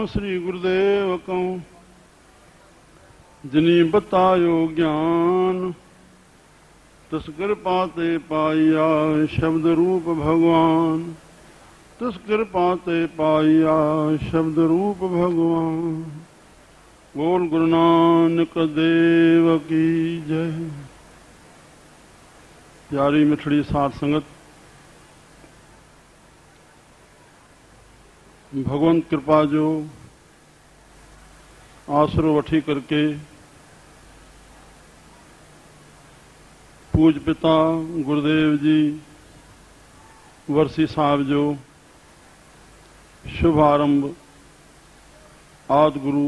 श्री गुरुदेव कहूं जिनी बतायो ज्ञान तिस कृपा ते पाइया शब्द रूप भगवान, तिस कृपा ते पाइया शब्द रूप भगवान। बोल गुरु नानक देव की जय। प्यारी मिठड़ी साथ संगत, भगवंत कृपा जो आसरो वठी करके पूज पिता गुरुदेव जी वर्सी साहब जो शुभारंभ आदि गुरु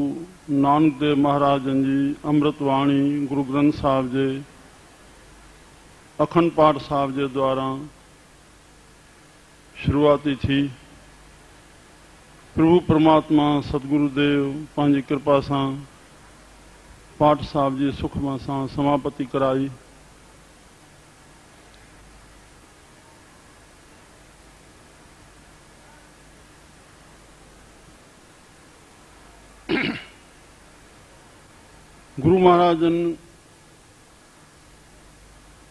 नानक देव महाराजन जी अमृतवाणी गुरु ग्रंथ साहब जे अखंड पाठ साहब जे द्वारा शुरुआती थी। प्रभु परमात्मा सतगुरुदेव पांजी कृपा सां पाठ साहब जी सुखमा सां समापति कराई। गुरु महाराजन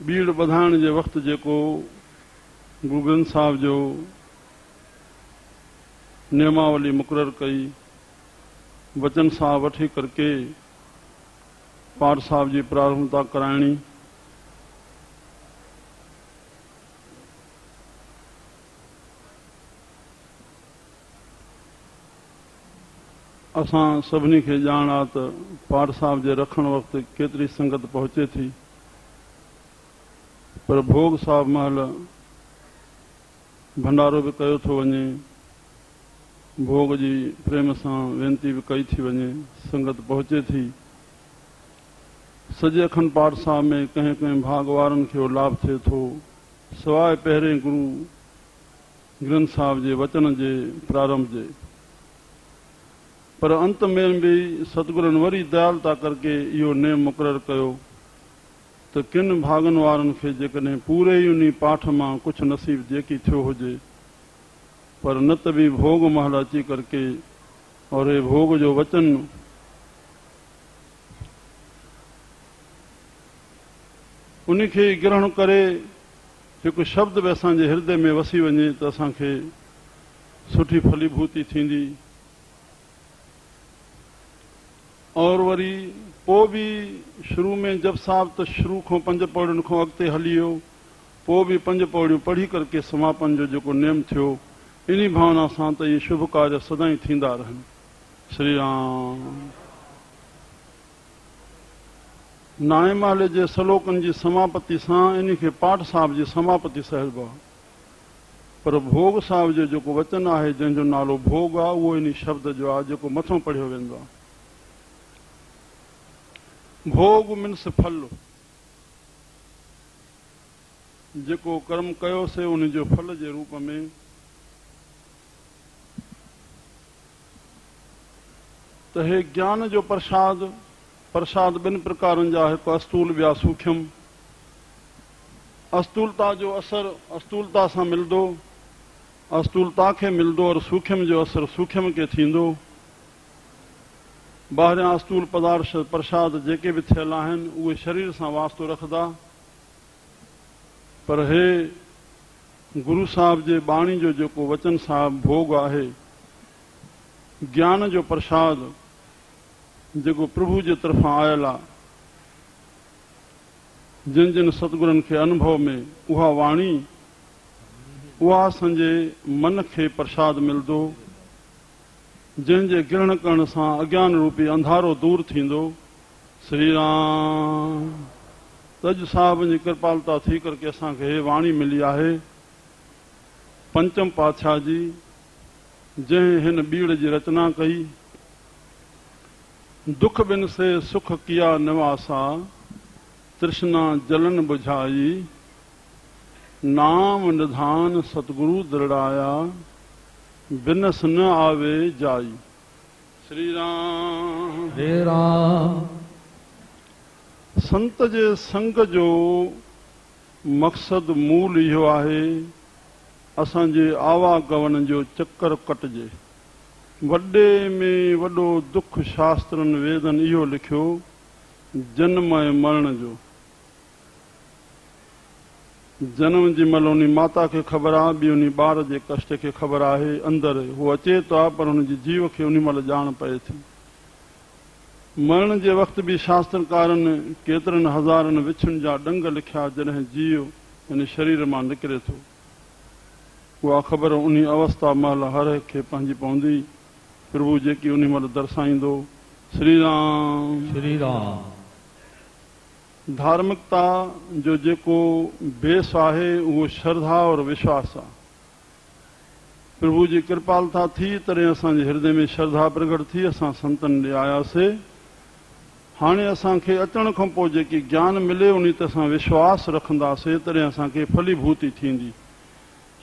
बीड़ बधाइण जे वक़्तु जेको गुरु ग्रंथ साहब जो नियमावली मुक़रर कई, वचन सां वठी करके पाठ साहब जी प्रारंभता कराइणी। असां सभिनी खे ॼाण आहे त पाठ साहब जे रखण वक़्तु केतिरी संगत पहुचे थी, पर भोग साहब महिल भंडारो बि कयो थो वञे, भोग जी प्रेम सां वेनती बि कई थी वञे, संगत पहुचे थी। सॼे अखंड पाठ साहब में कंहिं कंहिं भाग वारनि खे लाभ थिए थो, सवाइ पहिरें गुरु ग्रंथ साहब जे वचन जे प्रारंभ जे। पर अंत में भी सतगुरनि वरी दयालता करके इहो नेम मुक़रर कयो त किन भागनि वारनि खे जेकॾहिं पूरे ई उन पाठ मां कुझु नसीब जेकी थियो हुजे, पर न त बि भोग महल अची करके और हे भोग जो वचन उनखे ग्रहण करे हिकु शब्द बि असांजे हृदय में वसी वञे त असांखे सुठी फलीभूति थींदी। और वरी पोइ बि शुरू में जप साहब त शुरू खां 5 पौड़ियुनि खां अॻिते हली वियो, पोइ बि 5 पौड़ियूं पढ़ी करके समापन जो जेको नेम थियो, इन्ही भावना सां त इहे शुभ कार्य सदाई थींदा रहनि। श्री राम। नाए माले जे सलोकनि जी समापति सां इन खे पाठ साहिब जी समापति साहिब आहे, पर भोग साहिब जो जेको वचन आहे जंहिंजो नालो भोग आहे, उहो इन शब्द जो आहे जेको मथां पढ़ियो वेंदो आहे। भोग मीन्स फल, जेको कर्म कयोसीं उन जो फल जे रूप में त हे ज्ञान जो प्रसाद। प्रसाद 2 प्रकारनि जा, हिकु अस्तूल ॿिया सूक्ष्म। अस्तूलता जो असर अस्तूलता सां मिलंदो, अस्तूलता खे मिलंदो, और सूक्ष्म जो असर सूक्ष्म खे थींदो। ॿाहिरियां अस्तूल पदार्थ प्रसाद जेके बि थियल आहिनि उहे शरीर सां वास्तो रखंदा, पर हे गुरु साहिब जे बाणी जो जेको वचन साहिब भोग आहे, ज्ञान जो प्रसाद जेको प्रभु जे तरफ़ां आयल आहे, जिन जिन सतगुरनि खे अनुभव में उहा वाणी, उहा असांजे मन खे प्रसाद मिलंदो, जंहिंजे ग्रहण करण सां अज्ञान रूपी अंधारो दूर थींदो। श्री राम। तज साहिब जी कृपालता थी करके असांखे हे वाणी मिली आहे पंचम पातशाह जी, जंहिं हिन बीड़ जी रचना कई। दुख बिन से सुख किया निवासा, तृष्णा जलन बुझाई, नाम निधान सतगुरु दृढ़ाया, बिनस न आवे जाई। श्री राम। श्री राम। संत जे संग जो मक़सद मूल इहो आहे, असांजे आवागमन जो चक्कर कटिजे। वॾे में वॾो दुख शास्त्रनि वेदनि इहो लिखियो, जन्म ऐं मरण जो। जनम जी महिल उन माता खे ख़बर आहे, ॿी उन ॿार जे कष्ट खे ख़बर आहे, अंदरि उहो अचे थो आहे, पर हुनजी जीव खे उन महिल ॼाण पए थी। मरण जे वक़्तु बि शास्त्रकारनि केतिरनि हज़ारनि विछुनि जा डंग लिखिया, जॾहिं जीव इन शरीर मां निकिरे थो। उहा ख़बर उन अवस्था महिल हर खे पंहिंजी पवंदी, प्रभु जेकी उन महिल दर्शाईंदो। श्री राम। श्री राम। धार्मिकता जो जेको बेस आहे उहो श्रद्धा और विश्वास आहे। प्रभु जी कृपालता थी तॾहिं असांजे हृदय में श्रद्धा प्रगट थी, असां संतनि ॾे आयासीं। हाणे असांखे अचण खां पोइ जेकी ज्ञान मिले उन ते असां विश्वास रखंदासीं, तॾहिं असांखे फलीभूति थींदी।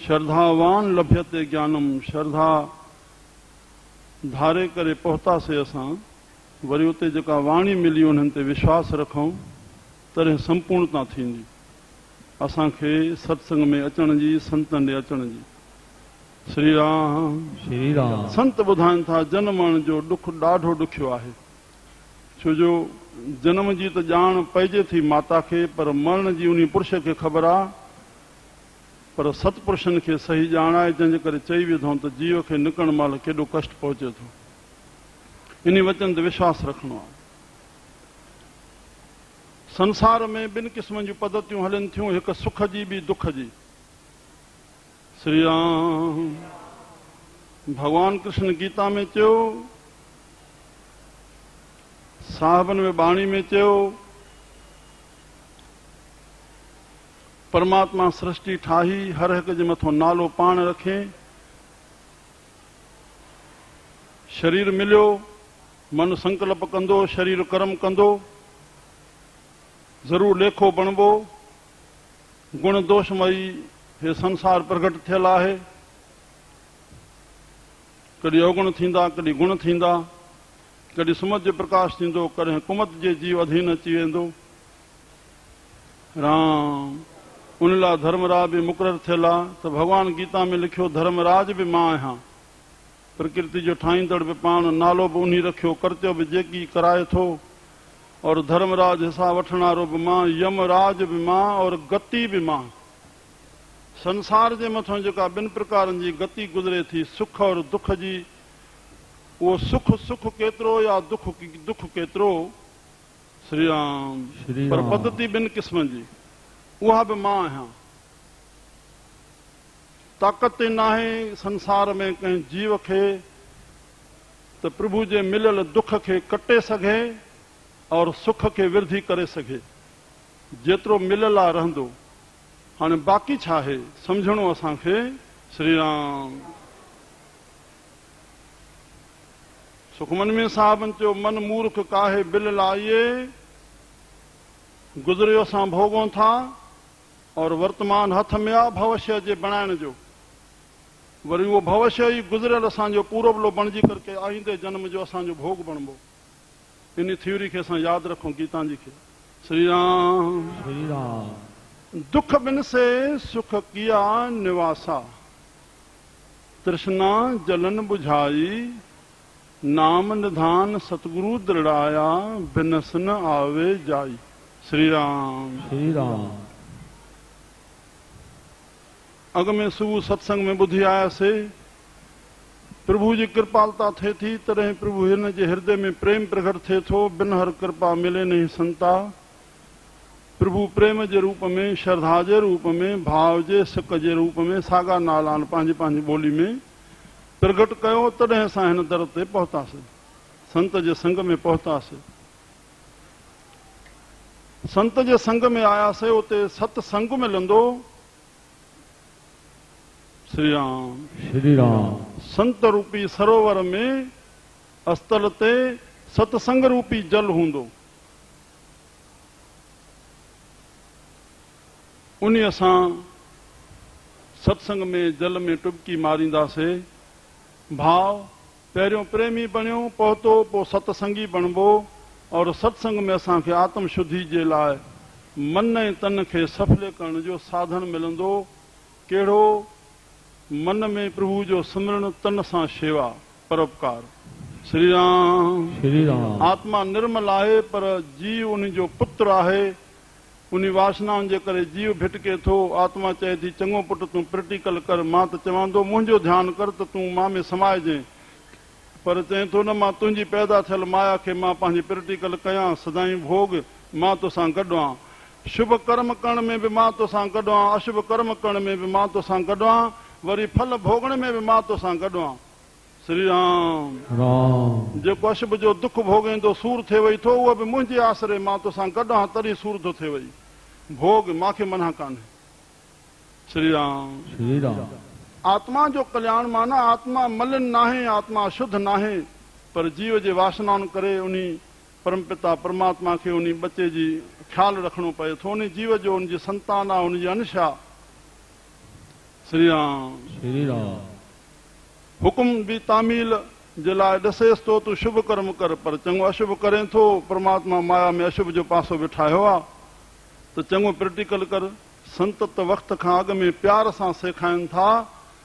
श्रद्धावान लभ्यते ज्ञानम, श्रद्धा धारे करे पहुतासीं असां, वरी उते जेका वाणी मिली उन्हनि ते विश्वास रखूं, तॾहिं संपूर्णता थींदी असांखे सत्संग में अचण जी, संतनि ॾे अचण जी। श्री राम। श्री राम। संत ॿुधाइनि था जनमण जो ॾुख ॾाढो ॾुखियो आहे, छो जो जनम जी त ॼाण पइजे थी माता खे, पर मरण जी उन पुरुष खे ख़बर आहे, पर सतपुरुषनि खे सही ॼाण आहे, जंहिंजे करे चई विधो त जीव खे निकिरण महिल केॾो कष्ट पहुचे थो। इन वचन ते विश्वास रखणो आहे। संसार में 2 क़िस्मनि जूं पद्धतियूं हलनि थियूं, हिकु सुख जी ॿी दुख जी। श्री राम। भगवान कृष्ण गीता में चयो, साहिबनि में बाणी में चयो, परमात्मा सृष्टि ठाही, हर हिक जे मथां नालो पाण रखे, शरीर मिलियो, मन संकल्प कंदो, शरीर कर्म कंदो, ज़रूर लेखो बणबो। गुण दोषमयी हे संसार प्रगट थियल आहे, कॾहिं अवगुण थींदा, कॾहिं गुण थींदा, कॾहिं सुमत जो प्रकाश थींदो, कॾहिं कुमत जे जीव अधीन अची वेंदो। राम। उन लाइ धर्मराज बि मुक़ररु थियल आहे, त भॻवान गीता में लिखियो, धर्मराज बि मां आहियां, प्रकृति जो ठाहींदड़ बि पाण, नालो बि उन रखियो, कर्तव्य बि जेकी कराए थो, और धर्मराज हिसाब वठण वारो बि मां, यमराज बि मां, और गति बि मां। संसार जे मथां जेका 2 प्रकारनि जी गति गुज़रे थी, सुख और दुख जी, उहो सुख केतिरो या दुख केतिरो, श्री राम। श्री पर राम। पद्धति ॿिनि क़िस्मनि जी, उहा बि मां आहियां। ताक़त नाहे संसार में कंहिं जीव खे त प्रभु जे मिलियल दुख खे कटे सघे और सुख खे वृद्धि करे सघे। जेतिरो मिलियल आहे रहंदो। हाणे बाक़ी छा आहे सम्झणो असांखे। श्री राम। सुखमनी साहिबनि चयो, मन मूर्ख काहे बिल लाइए, गुज़रियो असां भोगूं था और वर्तमान हथ में आहे भविष्य जे बणाइण जो। वरी उहो भविष्य ई गुज़रियल असांजो पूरबलो बणिजी करके आईंदे जन्म जो असांजो भोग बणिबो। इन थ्योरी खे असां यादि रखूं गीतांजी खे। श्री राम। श्री राम। दुख बिन से सुख किया निवासा, तृष्णा जलन बुझाई, नाम निधान सतगुरु दृढ़ाया, बिनस न आवे जाई। श्री राम। श्री राम। अग में सुबह सत्संग में ॿुधी आयासीं, प्रभु जी कृपालता थिए थी तॾहिं प्रभु हिन जे हृदय में प्रेम प्रकट थिए थो। बिन हर कृपा मिले नहीं संता। प्रभु प्रेम जे रूप में, श्रद्धा जे रूप में, भाव जे सिक जे रूप में सागा नाला पंहिंजी पंहिंजी ॿोली में प्रगट कयो। तॾहिं असां हिन दर ते पहुतासीं, संत जे संग में पहुतासीं। संत जे संग में आयासीं, उते सत्संग मिलंदो। श्री राम। श्री राम। संत रूपी सरोवर में अस्तल ते सत्संग रूपी जल हूंदो। उन असां सत्संग में जल में टुबकी मारींदासीं। भाव पहिरियों प्रेमी बणियो, पहुतो, पोइ सत्संगी बणिबो। और सत्संग में असांखे आत्म शुद्धि जे लाइ मन ऐं तन खे सफले करण जो साधन मिलंदो। कहिड़ो? मन में प्रभु जो सिमरन, तन सां शेवा, परोपकार। श्री राम। श्री राम। आत्मा निर्मल आहे पर जीव उन जो पुत्र आहे। उन वासनाउनि जे करे जीव भिटके थो। आत्मा चए थी, चङो पुटु तूं प्रैक्टिकल कर। मां त चवंदो मुंहिंजो ध्यानु कर त तूं मां में समाइजे। पर चए थो न, मां तुंहिंजी पैदा थियल माया खे मां पंहिंजी प्रैक्टिकल कयां। सदाई भोग मां तोसां गॾु आहियां। शुभ कर्म करण में बि मां तोसां गॾु आहियां, अशुभ कर्म करण में बि मां तोसां गॾु आहियां, वरी फल भोगण में बि मां तोसां गॾु आहियां। श्री राम। राम। जेको अशुभ जो दुख भोगींदो, सूर थिए वई थो, उहो बि मुंहिंजे आसरे मां तोसां गॾु आहियां, तॾहिं सूर थो थिए वई। भोग मूंखे मना कान्हे। श्री राम। श्री राम। आत्मा जो कल्याण माना आत्मा मलिन नाहे, आत्मा शुद्ध नाहे, पर जीव जे वासनाउनि करे उन परमपिता परमात्मा खे उन बच्चे जी ख्यालु रखणो पए थो। उन जीव जो उनजी संतान आहे, उनजी अंश आहे। श्री राम। श्री राम। हुकुम बि तामील जे लाइ ॾसेसि थो, तूं शुभ कर्म कर, पर चङो अशुभ करें थो। परमात्मा माया में अशुभ जो पासो बिठायो आहे, त चङो प्रैक्टिकल कर। संत त वक़्त खां अॻु में प्यार सां सेखारीनि था,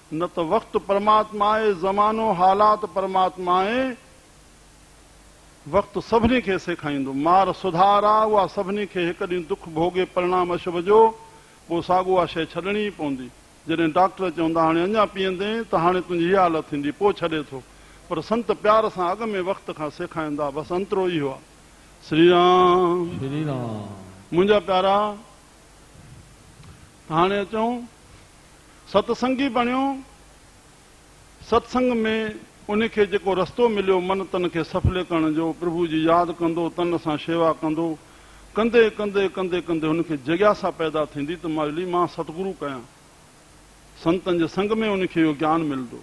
न त वक़्तु परमात्मा आहे, ज़मानो हालात परमात्मा आहे। वक़्तु सभिनी खे सेखारींदो। मार सुधार आहे, उहा सभिनी खे हिकु ॾींहुं दुख भोगे परिणाम अशुभ जो, पोइ साॻो उहा शइ छॾणी ई पवंदी। जॾहिं डॉक्टर चवंदा हाणे अञा पीअंदे त हाणे तुंहिंजी इहा हालत थींदी, पोइ छॾे थो। पर संत प्यार सां अॻु में वक़्त खां सेखारींदा। बसि अंतरो इहो आहे। श्री राम। श्री राम। मुंहिंजा प्यारा, हाणे अचूं सत्संगी बणियो। सत्संग में उनखे जेको रस्तो मिलियो मन तन खे सफले करण जो, प्रभु जी यादि कंदो, तन सां शेवा कंदो, कंदे कंदे कंदे कंदे हुनखे जिज्ञासा पैदा थींदी त मां सतगुरु कयां। संतनि जे संग में उनखे इहो ज्ञान मिलंदो।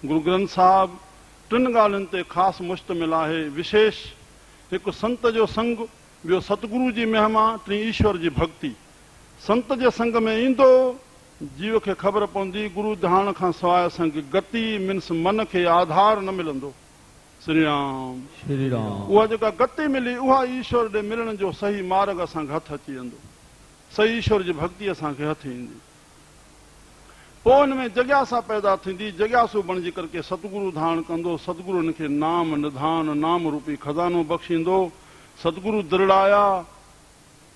गुरु ग्रंथ साहिब टिनि ॻाल्हियुनि ते ख़ासि मुश्तमिल आहे। विशेष हिकु संत जो संग, ॿियो सतगुरु जी महिमा, टी ईश्वर जी भक्ति। संत जे संग में ईंदो जीव खे ख़बर पवंदी, गुरु ध्यान खां सवाइ असांखे गति मीन्स मन खे आधार न मिलंदो। श्री राम। श्री राम। उहा जेका गति मिली, उहा ईश्वर ॾे मिलण जो सही मार्ग असांखे हथु अची वेंदो। सही ईश्वर जी भक्ति असांखे हथु ईंदी। पोइ हुन में जिज्ञासा पैदा थींदी। जिज्ञासु बणिजी करके सतगुरु धारण कंदो। सतगुरु हुनखे नाम निधान, नाम रूपी खज़ानो बख़्शींदो। सतगुरु दृढ़ाया।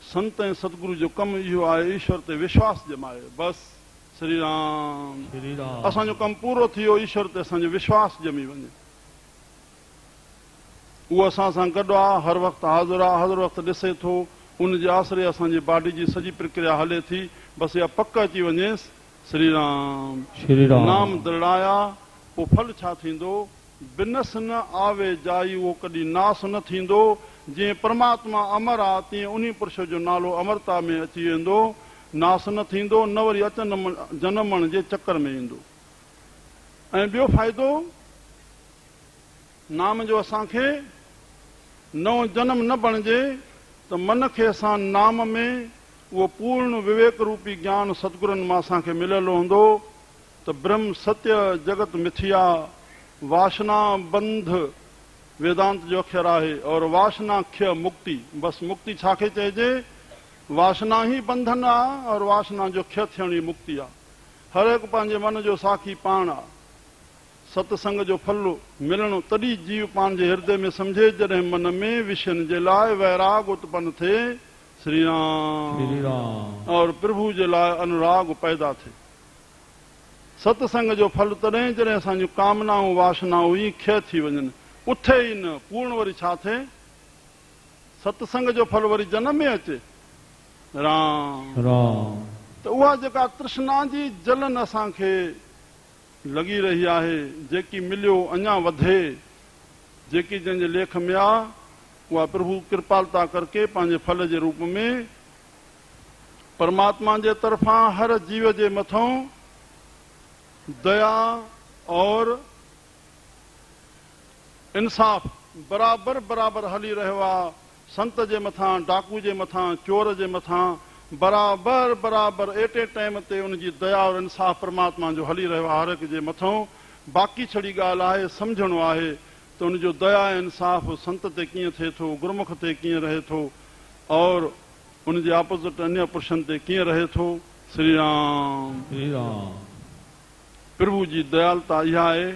संत ऐं सतगुरु जो कमु इहो आहे, ईश्वर ते विश्वास ॼमाए। बसि। श्री राम। श्री राम। असांजो कमु पूरो थी वियो, ईश्वर ते असांजो विश्वास ॼमी वञे। उहो असां सां गॾु आहे, हर वक़्तु हाज़िर आहे, हर वक़्तु ॾिसे थो, उन जे आसिरे असांजी बॉडी जी सॼी प्रक्रिया हले थी। बसि इहा पक अची वञेसि। श्री राम श्री राम नाम दृढ़ाया, पोइ फल छा थींदो? बिनस न आवे जाई, उहो कॾहिं नास न थींदो। जीअं परमात्मा अमर आहे, तीअं उन पुरुष जो नालो अमरता में अची वेंदो, नास न थींदो, न वरी अचनि जनमण जे चकर में ईंदो। ऐं ॿियो फ़ाइदो नाम जो असांखे नओं जनम न बणिजे त मन खे असां नाम में उहो पूर्ण विवेक रूपी ज्ञान सतगुरनि मां असांखे मिलियल हूंदो त ब्रह्म सत्य जगत मिथिया, वासना बंध वेदांत जो अक्षर आहे, और वासना ख्य मुक्ति। बसि मुक्ति छाखे चइजे? वासना ही बंधन आहे और वासना जो ख्य थियण ई मुक्ति आहे। हर हिकु पंहिंजे मन जो साखी पाण आहे। सत्संग जो फल मिलणो तॾहिं जीव पाण जे हृदय में सम्झे जॾहिं मन में विषयनि जे लाइ वैराग उत्पन्न थिए। श्री राम और प्रभु जे लाइ अनुराग पैदा थिए। सत्संग जो फल तॾहिं जॾहिं असांजूं कामनाऊं वासनाऊं ई ख्य थी वञनि, उथे ई न पूर्ण वरी छा थिए? सत्संग जो फल वरी जनम में अचे। राम राम त उहा जेका तृष्णा जी जलन असांखे लॻी रही आहे, जेकी मिलियो अञा वधे, जेकी जंहिंजे लेख में आहे, उहा प्रभु कृपालता करके पंहिंजे फल जे रूप में परमात्मा जे तरफ़ां हर जीव जे मथां दया और इंसाफ़ बराबर बराबर हली रहियो आहे। संत जे मथां, डाकू जे मथां, चोर जे मथां बराबर बराबर एट ए टाइम ते उनजी दया और इंसाफ़ परमात्मा जो हली रहियो आहे हर हिक जे मथां। बाक़ी छड़ी ॻाल्हि आहे सम्झणो आहे त उनजो दया ऐं इंसाफ़ संत ते कीअं थिए थो, गुरमुख ते कीअं रहे थो, और उनजे ऑपोज़िट अन्य पुरुषनि ते कीअं रहे थो। श्री राम श्री राम प्रभु जी दयालता इहा आहे।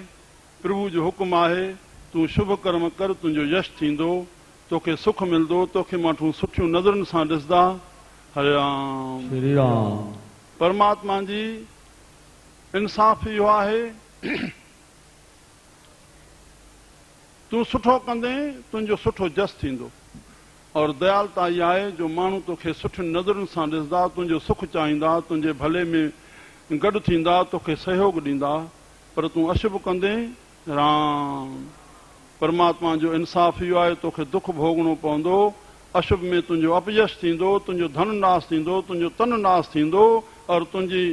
प्रभु जो हुकुम आहे, तूं शुभ कर्म कर, तुंहिंजो यश थींदो, तोखे सुख मिलंदो, तोखे माण्हू सुठियूं नज़रुनि सां ॾिसंदा। हरे राम श्री राम परमात्मा जी इंसाफ़ इहो आहे, तूं सुठो कंदे तुंहिंजो सुठो जस थींदो। और दयालता इहा आहे जो माण्हू तोखे सुठियुनि नज़रुनि सां ॾिसंदा, तुंहिंजो सुख चाहींदा, तुंहिंजे भले में गॾु थींदा, तोखे सहयोग ॾींदा। पर तूं अशुभ कंदे राम परमात्मा जो इंसाफ़ इहो आहे, तोखे दुख भोगणो पवंदो। अशुभ में तुंहिंजो अपयश थींदो, तुंहिंजो धन नाश थींदो, तुंहिंजो तन नाश थींदो। और तुंहिंजी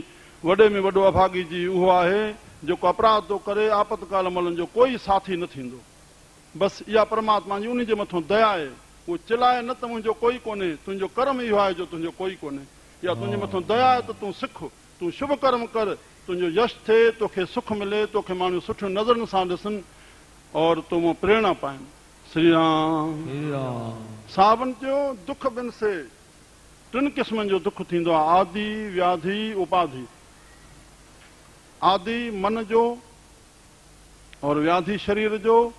वॾे में वॾो अभागी जी उहो आहे जेको अपराध थो करे, आपतकाल महिल जो कोई साथी न थींदो। बसि इहा परमात्मा जी उन जे मथां दया आहे। उहो चिल्लाए न त मुंहिंजो कोई कोन्हे, तुंहिंजो कर्म इहो आहे जो तुंहिंजो कोई कोन्हे। इहा तुंहिंजे मथां दया आहे त तूं सिख, तूं शुभ कर्म कर, तुंहिंजो यश थिए, तोखे सुख मिले, तोखे माण्हू सुठियूं नज़रुनि सां ॾिसनि और तो मां प्रेरणा पाइनि। श्री राम सावनि चयो दुख बिन से टिनि क़िस्मनि जो दुख थींदो आहे, आदि, व्याधि, उपाधि। आदि मन जो, और व्याधि शरीर जो,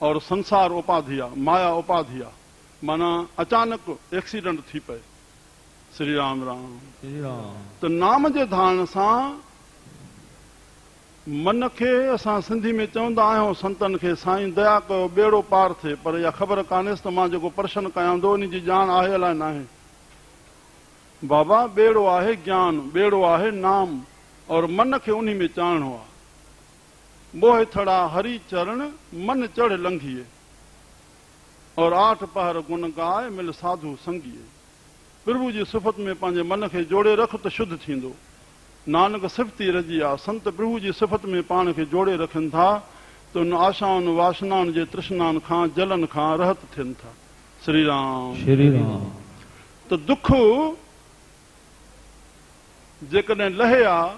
और संसार उपाधि आहे, माया उपाधि आहे। माना अचानक एक्सीडेंट थी पए। श्री राम राम त नाम जे धारण सां मन खे असां सिंधी में चवंदा आहियूं संतनि खे, साईं दया कयो ॿेड़ो पार थिए। पर इहा ख़बर कान्हेसि त मां जेको प्रशन कयां थो इन जी ॼाण आहे अलाए न आहे। बाबा ॿेड़ो आहे ज्ञान, ॿेड़ो आहे नाम, और मन खे उन में चाढ़णो आहे। मोह थड़ा हरि चरण मन चढ़ लंघिए, और 8 पहर गुण गाए मिल साधु संगीए। प्रभु जी सिफ़त में पंहिंजे मन खे जोड़े रख त शुद्ध थींदो। नानक सिफ़ती रजी आहे। संत प्रभु जी सिफ़त में पाण खे जोड़े रखनि था त उन आशाउनि वासनाउनि जे तृष्णाउनि खां जलन खां रहत थियनि था। श्री राम त दुख जेकॾहिं लहे आहे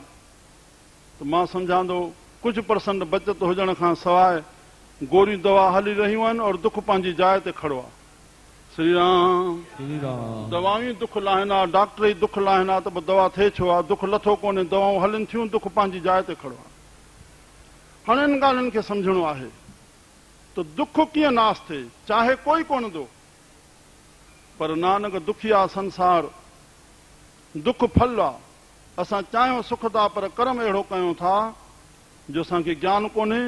त मां सम्झां थो कुझु % बचत हुजण खां सवाइ गोरियूं दवा हली रहियूं आहिनि और दुख पंहिंजी जाइ ते खड़ो आहे। श्री राम दवाऊं ई दुख लाहिनि आहे, डॉक्टर ई दुख लाहिनि आहे त पोइ दवा थिए छो आहे? दुख लथो कोन्हे, दवाऊं हलनि थियूं, दुख पंहिंजी जाइ ते खड़ो आहे। हाणे इन ॻाल्हियुनि खे सम्झणो आहे त दुख कीअं नाश थिए, चाहे कोई कोन थो। पर नानक दुखिया संसार दुख फल आहे। असां चाहियूं सुख था पर कर्म अहिड़ो कयूं था जो असांखे ज्ञान कोन्हे,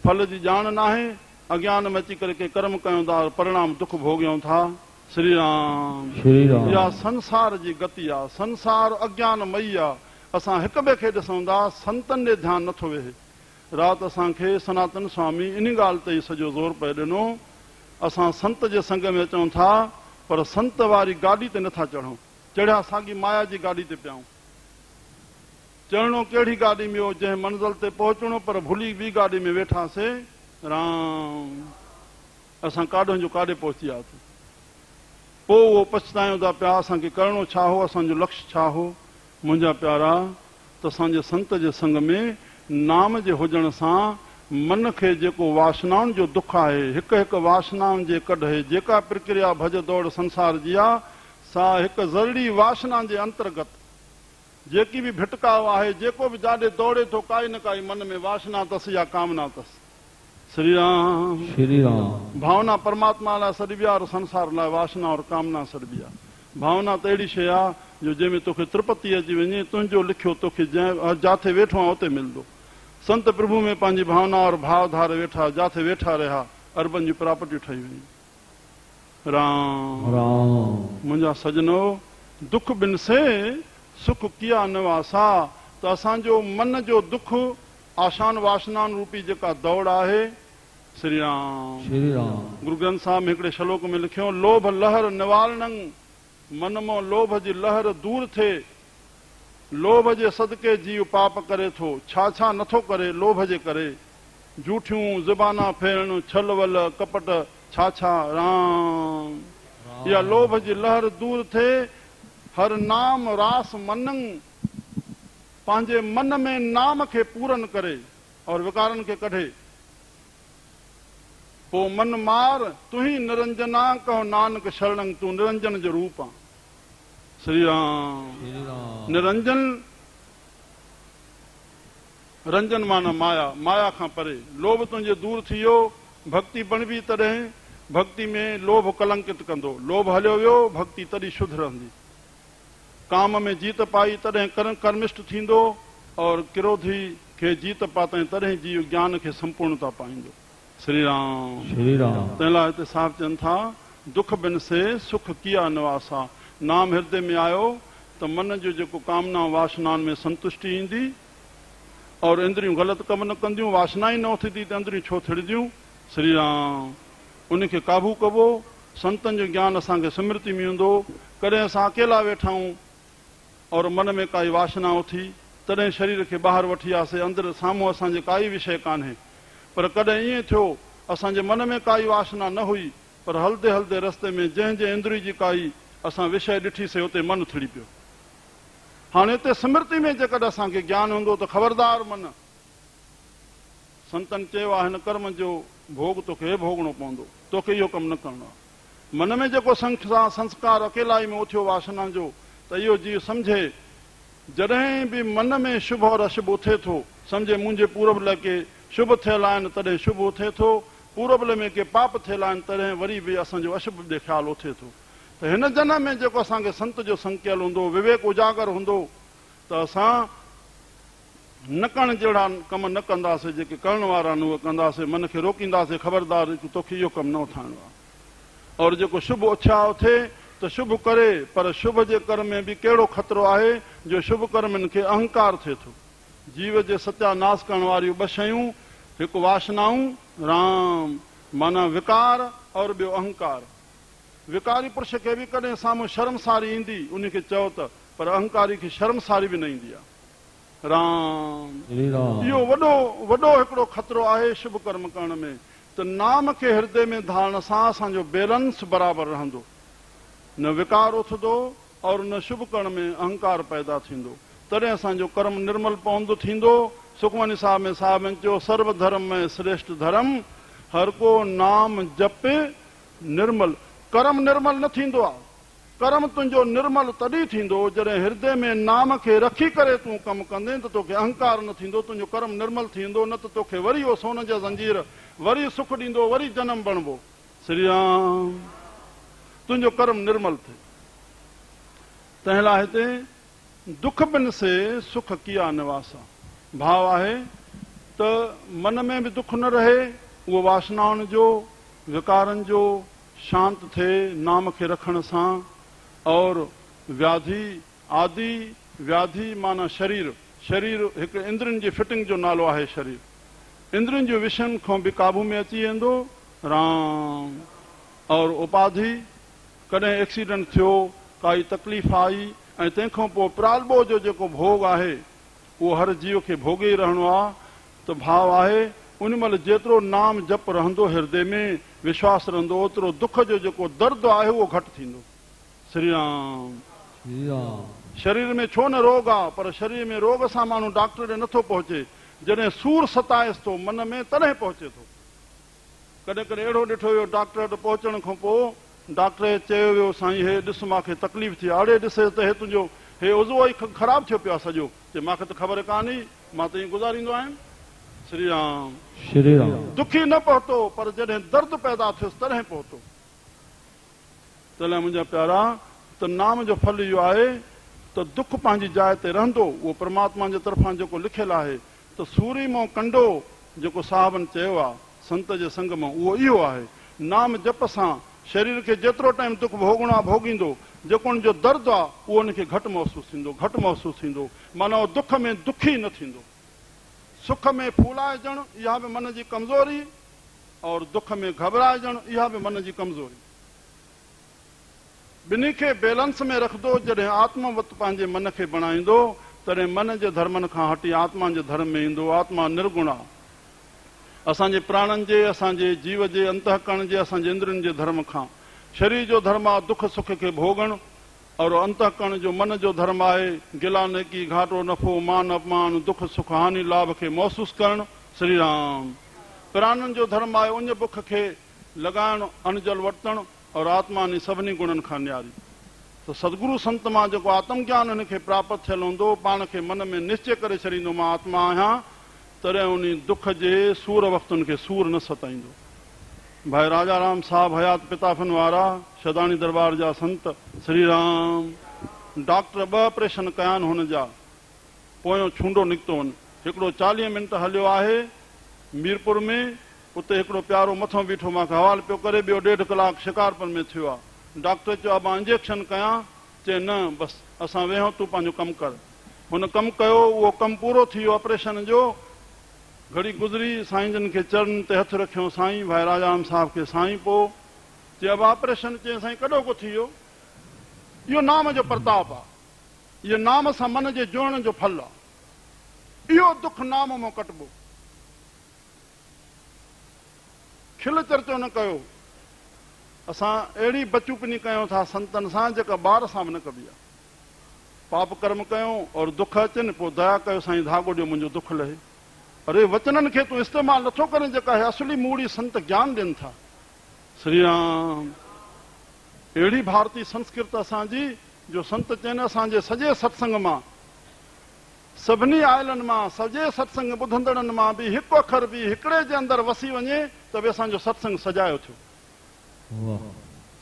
फल जी ॼाण न आहे, अज्ञान में अची करे के कर्म कयूं था परिणाम दुख भोगियूं था। श्री राम श्री राम इहा संसार जी गति आहे। संसार अज्ञान मई आहे। असां हिक ॿिए खे ॾिसूं था, संतनि ॾे ध्यानु नथो वेहे। राति असांखे सनातन स्वामी इन ॻाल्हि ते ई सॼो ज़ोर पए ॾिनो। असां संत जे संग में अचूं था पर संत वारी गाॾी ते नथा चढ़ूं। चढ़िया साॻी माया जी गाॾी ते पियाऊं। चढ़णो कहिड़ी गाॾी में हो जंहिं मंज़िल ते पहुचणो पर भुली ॿी गाॾी में वेठासीं। राम असां काॾों जो काॾे पहुची वियासीं। पोइ उहो पछतायूं था पिया असांखे करिणो छा हो, असांजो लक्ष्य छा हो। मुंहिंजा प्यारा, त असांजे संत जे संग में नाम जे हुजण सां मन खे जेको वासनाउनि जो दुख आहे, हिकु हिकु वासनाउनि जे कढे जेका प्रक्रिया भज दौड़ संसार जी आहे, सा हिकु ज़रूरी वासना जे अंतर्गत जेकी बि भिटकाव आहे, जेको बि जाॾे दौड़े थो, काई न काई मन में वासना अथसि या कामना अथसि। श्री राम श्री राम भावना परमात्मा लाइ सॾिबी आहे और संसार लाइ वासना और कामना सॾिबी आहे। भावना त अहिड़ी शइ आहे जो जंहिंमें तोखे त्रिपति अची वञे, तुंहिंजो लिखियो तोखे जंहिं जिथे वेठो आहे उते मिलंदो। संत प्रभु में पंहिंजी भावना और भाव धार वेठा, जिथे वेठा रहिया अरबनि जी प्रॉपर्टी ठही वई। राम राम मुंहिंजा सजनो, दुख बिन से सुख किया नवासा। त असांजो मन जो दुख आशान वासनान रूपी जेका दौड़ आहे। श्री राम श्री राम गुरु ग्रंथ साहिब में हिकिड़े श्लोक में लिखियो, लोभ लहर निवारणं, मन मां लोभ जी लहर दूर थिए। लोभ जे सदके जीव पाप करे थो, छा छा नथो करे लोभ जे करे। झूठियूं ज़बाना फेरण, छल वल कपट छा छा। राम इहा लोभ जी लहर दूर थिए। हर नाम रास मनंग, पंहिंजे मन में नाम खे पूरन करे और विकारनि खे कढे। पोइ मन मार तुही निरंजना, कहो नानक शरणं, तूं निरंजन जो रूप आहे। श्री राम निरंजन, रंजन माना माया, माया खां परे। लोभ तुंहिंजे दूर थी वियो, भक्ति बणबी तॾहिं। भक्ति में लोभ कलंकित कंदो, लोभ हलियो वियो, भक्ति तॾहिं शुद्ध रहंदी। काम में जीत पाई तॾहिं कर्मिष्ठ थींदो और क्रोधी खे जीत पातई तॾहिं जीव ज्ञान खे संपूर्णता पाईंदो। श्री राम श्री राम तंहिं लाइ हिते साहिब चवनि था, दुख बिन से सुख किया नवासा। नाम हृदय में आयो त मन जो जेको कामना वासनाउनि में संतुष्टि ईंदी और इंद्रियूं ग़लति कम न कंदियूं। वासना ई न उथंदी त इंद्रियूं छो थिड़दियूं। श्री राम उनखे काबू कबो। संतनि जो ज्ञान असांखे स्मृति में ईंदो। कॾहिं असां अकेला वेठा आहियूं और मन में काई वासना उथी, तॾहिं शरीर खे ॿाहिरि वठी आयासीं, अंदरि साम्हूं असांजे काई विषय कान्हे। पर कॾहिं ईअं थियो असांजे मन में काई वासना न हुई, पर हलदे हलदे रस्ते में जंहिं इंद्रिय जी काई असां विषय ॾिठीसीं उते मन थिड़ी पियो। हाणे हिते स्मृति में जेकॾहिं असांखे ज्ञान हूंदो त ख़बरदार मन, संतनि चयो आहे हिन कर्म जो भोग तोखे भोगणो पवंदो, तोखे इहो कमु न करिणो आहे। मन में जेको संस्कार अकेलाई में उथियो वासना जो, त इहो जीव सम्झे जॾहिं बि मन में शुभ और अशुभ उथे थो, सम्झे मुंहिंजे पूरबल के शुभ थियल आहिनि तॾहिं शुभ उथे थो, पूरबल में के पाप थियल आहिनि तॾहिं वरी बि असांजो अशुभ ॾे ख़्यालु उथे थो। त हिन जनम में जेको असांखे संत जो संकल हूंदो, विवेक उजागर हूंदो, त असां न करण जहिड़ा कम न कंदासीं, जेके करण वारा आहिनि उहे कंदासीं। मन खे रोकींदासीं, ख़बरदार तोखे इहो कमु न उठाइणो आहे। और जेको शुभ उत्साह थिए त शुभ करे, पर शुभ जे कर में बि कहिड़ो ख़तरो आहे जो शुभ कर्मनि खे अहंकार थिए थो। जीव जे सत्यानाश करण वारियूं ॿ शयूं, हिकु वासनाऊं, राम माना विकार, और ॿियो अहंकार। विकारी पुरुष खे बि कॾहिं साम्हूं शर्मसारी ईंदी, उनखे चओ त, पर अहंकारी खे शर्मसारी बि न ईंदी आहे। राम इहो वॾो वॾो हिकिड़ो ख़तरो आहे शुभ कर्म करण में। त नाम खे हृदय में धारण सां असांजो बैलेंस बराबरि रहंदो, न विकार उथंदो और न शुभ करण में अहंकार पैदा थींदो। तॾहिं असांजो कर्म निर्मल पवंदो थींदो। सुखमनी साहिब में साहिब चयो, सर्व धर्म में श्रेष्ठ धर्म, हर को नाम जप निर्मल। कर्म निर्मल न थींदो आहे। कर्म तुंहिंजो निर्मल तॾहिं थींदो जॾहिं हृदय में नाम खे रखी करे तूं कमु कंदे त तोखे अहंकार न थींदो, तुंहिंजो कर्म निर्मल थींदो। न त तोखे वरी उहो सोन जा ज़ंजीर वरी सुख ॾींदो, वरी जनम बणबो। श्री राम तुंहिंजो कर्म निर्मल थिए। तंहिं लाइ हिते दुख बिन से सुख किया निवासा। भाव आहे त मन में बि दुख न रहे उहो वासनाउनि जो विकारनि जो शांत थिए नाम खे रखण सां। और व्याधि आदि व्याधि माना शरीर, शरीर हिकु इंद्रियुनि जी फिटिंग जो नालो आहे। शरीर इंद्रियुनि जो विषयनि खां बि काबू में अची वेंदो राम। और उपाधि कॾहिं एक्सीडेंट थियो, काई तकलीफ़ आई ऐं तंहिंखां पोइ प्रालबो जो जेको भोग आहे उहो हर जीव खे भोगे ई रहणो आहे। त भाव आहे उन महिल जेतिरो नाम जप रहंदो हृदय में, विश्वास रहंदो, ओतिरो दुख जो जेको दर्द आहे उहो घटि थींदो। श्री राम। श्री राम। शरीर में छो न रोग आहे, पर शरीर में रोग सां माण्हू डॉक्टर ॾे नथो पहुचे। जॾहिं सूर सताएसि थो मन में तॾहिं पहुचे थो। कॾहिं कॾहिं अहिड़ो ॾिठो वियो डॉक्टर वटि पहुचण खां पोइ डॉक्टर चयो वियो साईं हे ॾिस मूंखे तकलीफ़ थी आहे। अड़े ॾिसे त हे तुंहिंजो हे उज़वो ई ख़राबु थियो पियो आहे सॼो। चए मूंखे त ख़बर कान हुई, मां त ईअं गुज़ारींदो आहियां। श्री राम। श्री राम। दुखी न पहुतो, पर जॾहिं दर्द पैदा थियुसि तॾहिं पहुतो। तॾहिं मुंहिंजा प्यारा त नाम जो फल इहो आहे त दुख पंहिंजी जाइ ते रहंदो। उहो परमात्मा जे तरफ़ां जेको लिखियलु आहे त सूरी मां कंडो जेको साहबनि चयो आहे संत जे संग मां, उहो इहो आहे। नाम जप सां शरीर खे जेतिरो टाइम दुख भोगणो आहे भोगींदो, जेको उनजो दर्द आहे उहो उनखे घटि महसूसु थींदो, घटि महसूसु थींदो। माना उहो दुख में दुखी न थींदो। सुख में फूलाइजण इहा बि मन जी कमज़ोरी, और दुख में घबराइजण इहा बि मन जी कमज़ोरी। ॿिन्ही खे बैलेंस में रखंदो। जॾहिं आत्मवत पंहिंजे मन खे बणाईंदो तॾहिं मन जे धर्मनि खां हटी आत्मा जे धर्म में ईंदो। आत्मा निर्गुण आहे। असांजे प्राणनि जे, असांजे जीव जे, अंतःकरण जे, असांजे इंद्रियुनि जे धर्म खां। शरीर जो धर्म आहे दुख सुख खे भोगण, और अंतःकरण जो मन जो धर्म आहे गिला नेकी घाटो नफ़ो मान अपमान दुख सुख हानि लाभ खे महसूसु करणु। श्री राम। प्राणनि जो धर्म आहे उन बुख खे लॻाइणु, अनजल वरितणु, और आत्मा नी सभिनी गुणनि खां न्यारी। त सदगुरु संत मां जेको आत्मज्ञान हिनखे प्राप्त थियल हूंदो, पाण खे मन में निश्चय करे छॾींदो मां आत्मा आहियां, तॾहिं उन दुख जे सूर वक़्तुनि खे सूर न सताईंदो। भाई राजा राम साहब हयात पिताफन वारा शदानी दरबार जा संत। श्री राम। डॉक्टर 2 ऑपरेशन कया आहिनि हुन जा, पोयों छूंडो निकितो वञे। हिकिड़ो 40 मिंट हलियो आहे मीरपुर में, उते हिकिड़ो प्यारो मथो बीठो मूंखे हवालु पियो करे। ॿियो 1.5 कलाक शिकारपुर में थियो आहे। डॉक्टर चयो मां इंजेक्शन कयां? चए न बसि असां वेहूं, तूं पंहिंजो कमु कर। हुन कमु कयो, उहो कमु पूरो थी वियो ऑपरेशन जो। घड़ी गुज़री, साईं जन खे चरण ते हथु रखियो, साईं भाई राजाराम साहब खे साईं। पोइ चए अब ऑपरेशन? चए साईं कॾो को थी वियो? इहो नाम जो प्रताप आहे। इहो नाम सां मन जे जोड़ण जो फल आहे। इहो दुख नाम मां कटबो। खिल चर्चो न कयो। असां अहिड़ी बचूपनी कयूं था संतनि सां जेका ॿार सां बि न कबी आहे। पाप कर्म कयूं और दुख अचनि, पोइ दया कयो साईं धागो ॾियो मुंहिंजो दुख लहे। अरे वचननि खे तूं इस्तेमालु नथो करे जेका असली मूड़ी संत ज्ञान ॾियनि था। श्री राम। अहिड़ी भारतीय संस्कृत असांजी जो संत चवनि असांजे सॼे सत्संग मां, सभिनी आयलनि मां, सॼे सत्संग ॿुधंदड़नि मां बि हिकु अखर बि हिकिड़े जे अंदरि वसी वञे त बि असांजो सत्संग सजायो थियो।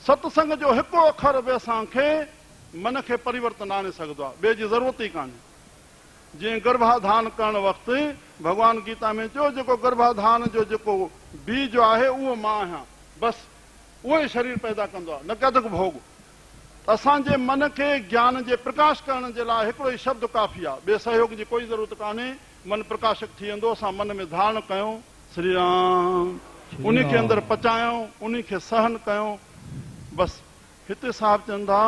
सत्संग जो हिकु अखर बि असांखे मन खे परिवर्तन आणे सघंदो आहे। ॿिए जी ज़रूरत ई कान्हे। जीअं गर्भाधान करण वक़्तु भॻवान गीता में चयो जेको गर्भाधान जो जेको बीज आहे उहो मां आहियां, बसि उहो ई शरीर पैदा कंदो आहे, न कदक भोग। असांजे मन खे ज्ञान जे प्रकाश करण जे लाइ हिकिड़ो ई शब्द काफ़ी आहे। ॿिए सहयोग जी कोई ज़रूरत कान्हे। मन प्रकाशक थी वेंदो। असां मन में धारण कयूं श्री राम, उन खे अंदरि पचायूं, उन खे सहन कयूं, बसि। हिते साहिब चवनि था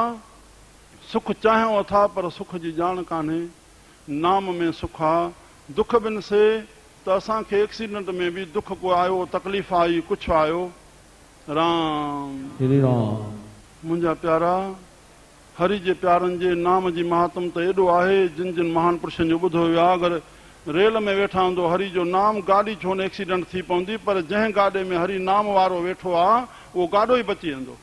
सुख चाहियूं अथा पर सुख जी ॼाण कान्हे। नाम में सुख आहे। दुख बिन से त असांखे एक्सीडेंट में बि दुख को आयो, तकलीफ़ आई, कुझु आयो। राम। श्री राम। मुंहिंजा प्यारा, हरि जे प्यारनि जे नाम जी महात्म त एॾो आहे जिन जिन महान पुरुषनि जो ॿुधो वियो आहे। अगरि रेल में वेठा हूंदो हरि जो नाम, गाॾी छो न एक्सीडेंट थी पवंदी, पर जंहिं गाॾे में हरि नाम वारो वेठो आहे उहो गाॾो ई बची वेंदो।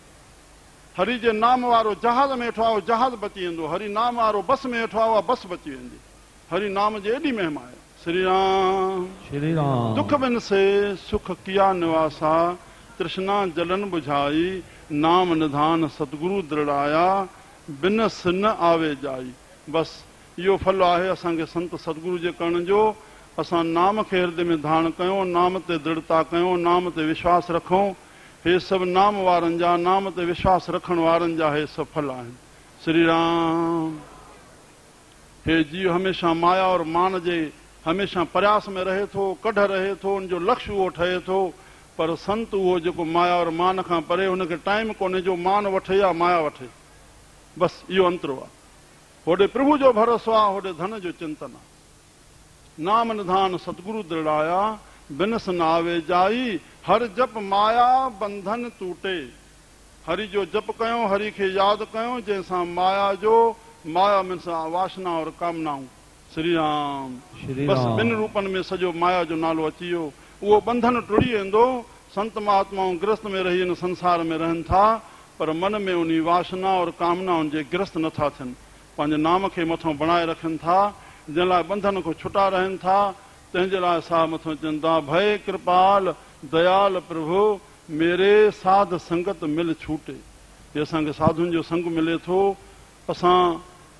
हरि जे नाम वारो जहाज़ में वेठो आहे उहो जहाज़ बची वेंदो। हरि नाम वारो बस में वेठो आहे उहा बस बची वेंदी। हरि नाम जी एॾी महिमा आहे। श्री राम। श्री राम। दुख बिन से सुख किया निवासा, तृष्णा जलन बुझाई, नाम निधान सतगुरु दृढ़ाया, बिनस न आवे जाई। बसि इहो फल आहे असांखे संत सतगुरु जे करण जो। असां नाम खे हृदय में धारण कयूं, नाम ते दृढ़ता कयूं, नाम ते विश्वास रखूं। हे सभु नाम वारनि जा, नाम ते विश्वास रखण वारनि जा हे सभु फल आहिनि। श्री राम। हे जीव हमेशा माया और मान जे हमेशा प्रयास में रहे थो, कढ रहे थो, उनजो लक्ष्य उहो ठहे थो। पर संत उहो जेको माया और मान खां परे, हुनखे टाइम कोन्हे जो मान वठे या माया वठे। बसि इहो अंतरो आहे। होॾे प्रभु जो भरोसो आहे, होॾे धन जो चिंतन आहे। नाम निधान सतगुरु दृढ़ाया, बिनस न आवे जाई, हर जप माया बंधन टूटे। हरि जो जप कयूं, हरि खे यादि कयूं, जंहिंसां माया मीन्स वासना और कामनाऊं। श्री राम। बसि ॿिनि रूपनि में सॼो माया जो नालो अची वियो। उहो बंधन टुड़ी वेंदो। संत महात्माऊं गृहस्थ में रही इन संसार में रहनि था, पर मन में उन वासना और कामनाउनि जे गृहस्थ नथा थियनि। पंहिंजे नाम खे मथां बणाए रखनि था, जंहिं लाइ बंधन खां छुटा रहनि था। तंहिंजे लाइ साह मथां चवनि था, भय कृपाल दयाल प्रभु मेरे साध संगत मिल छूटे। हे असांखे साधुनि जो संग मिले थो। असां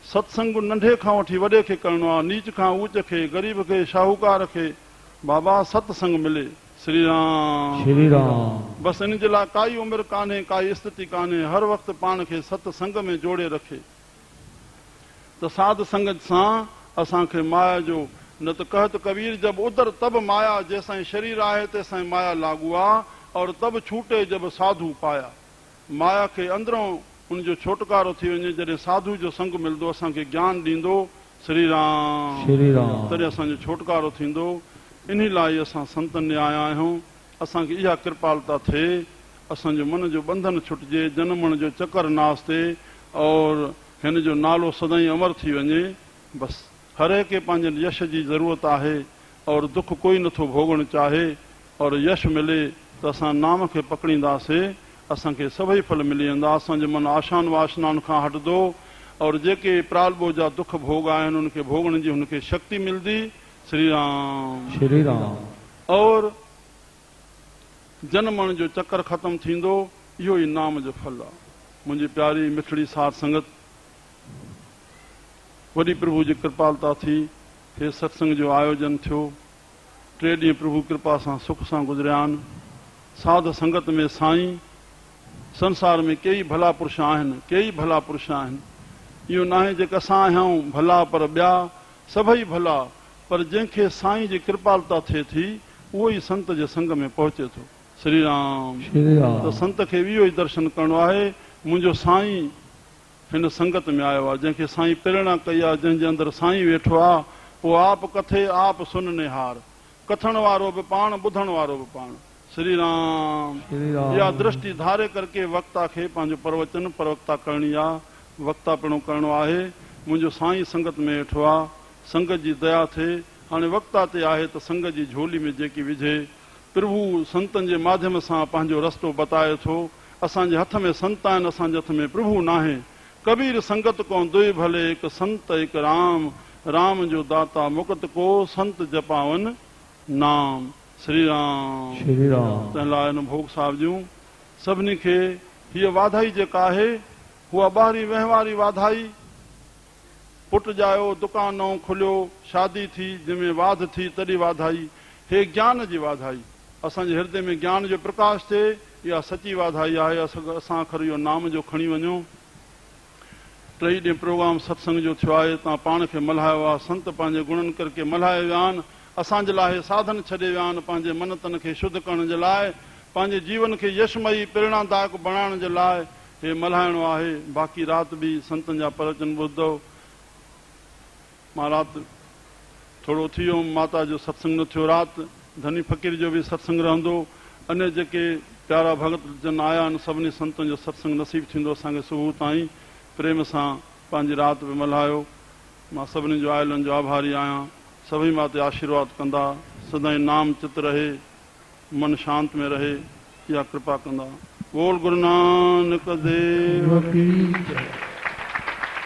सत्संग नंढे खां वठी वॾे खे करणो आहे, नीच खां ऊच खे, ग़रीब खे, शाहूकार खे। बाबा सत्संग मिले। श्री राम। श्री राम। बसि इन जे लाइ काई उमिरि कान्हे, काई स्थिति कान्हे। हर वक़्तु पाण खे सत्संग में जोड़े रखे। त साध संगत सां असांखे माया जो, न त कहत कबीर जब उदर तब माया, जंहिंसां शरीर आहे तेसां माया लागू आहे, और तब छूटे जब साधु पाया। माया खे अंदरों उनजो छोटकारो थी वञे जॾहिं साधु जो संग मिलंदो, असांखे ज्ञान ॾींदो। श्री राम। तॾहिं असांजो छोटकारो थींदो। इन लाइ असां संतनि ॾे आया आहियूं। असांखे इहा कृपालता थिए, असांजो मन जो बंधन छुटिजे, जनमण जो चकर नास थिए, और हिन जो नालो सदाईं अमर थी वञे। बसि हर हिक पंहिंजे यश जी ज़रूरत आहे, और दुख कोई नथो भोगणु चाहे। और यश मिले त असां नाम खे पकड़ींदासीं, असांखे सभई फल मिली वेंदा। असांजो मन आशान वासनाउनि खां हटंदो, और जेके प्रालबो जा दुख भोग आहिनि उनखे भोगण जी हुनखे शक्ति मिलंदी। श्री राम। श्री राम। और जनमण जो चक्कर ख़त्म थींदो। इहो ई नाम जो फल आहे। मुंहिंजी प्यारी मिठड़ी साध संगत, वॾी प्रभु जी कृपालता थी, हे सत्संग जो आयोजन थियो। 3 ॾींहं प्रभु कृपा सां सुख सां गुज़रिया आहिनि। साध संगत में साईं, संसार में कई भला पुरुष आहिनि, कई भला पुरुष आहिनि। इहो न आहे जेका असां आहियूं भला, पर ॿिया सभई भला। पर जंहिंखे साईं जी कृपालता थिए थी, उहो ई संत जे संग में पहुचे थो। श्री राम। त संत खे बि इहो ई दर्शन करणो आहे। मुंहिंजो साईं हिन संगत में आयो आहे, जंहिंखे साईं प्रेरणा कई आहे, जंहिंजे अंदरि साईं वेठो आहे। उहो आप कथे आप सुनने हार, कथण वारो बि पाण, ॿुधण वारो बि पाण। श्री राम। इहा दृष्टि धारे करके वक्ता खे पंहिंजो प्रवचन प्रवक्ता करणी आहे, वक्ता पिणो करणो आहे। मुंहिंजो साईं संगत में वेठो आहे। संगत जी दया थिए। हाणे वक्ता ते आहे त संगत जी झोली में जेकी विझे। प्रभु संतनि जे माध्यम सां पंहिंजो रस्तो बताए थो। असांजे हथ में संत आहिनि, असांजे हथ में प्रभु न आहे। कबीर संगत को दुई भले, हिकु संत हिकु राम, राम जो दाता मुक्त को, संत जपावन नाम। श्री राम। तंहिं लाइ हिन भोग साहिब जूं सभिनी खे हीअ वाधाई जेका आहे, उहा ॿाहिरीं वहिंवारी वाधाई। पुट ॼायो, दुकान नओं खुलियो, शादी थी, जंहिंमें वाध थी, तॾहिं वाधाई। हे ज्ञान जी वाधाई। असांजे हृदय में ज्ञान जो प्रकाश थिए, इहा सची वाधाई आहे। असां आख़िर इहो नाम जो खणी वञूं। 3 ॾींहं प्रोग्राम सत्संग जो थियो आहे। तव्हां पाण खे मल्हायो आहे। संत पंहिंजे गुणनि करके मल्हाए विया आहिनि। असांजे लाइ साधन छॾे विया आहिनि, पंहिंजे मन तन खे शुद्ध करण जे लाइ, पंहिंजे जीवन खे यशमयी प्रेरणादायक बणाइण जे लाइ हे मल्हाइणो आहे। बाक़ी राति बि संतनि जा प्रवचन ॿुधो। मां राति थोरो थी वियो, माता जो सत्संग न थियो। राति धनी फ़क़ीर जो बि सत्संग रहंदो। अने जेके प्यारा भगत जन आया आहिनि, सभिनी संतनि जो सत्संग नसीब थींदो। असांखे सुबुह ताईं प्रेम सां पंहिंजी राति बि मल्हायो। मां सभिनी जो आयलनि जो आभारी आहियां। सभई मां ते आशीर्वाद कंदा। सदाईं नाम चित रहे, मन शांत में रहे, इहा कृपा कंदा। बोल गुरु नानक देव की जय।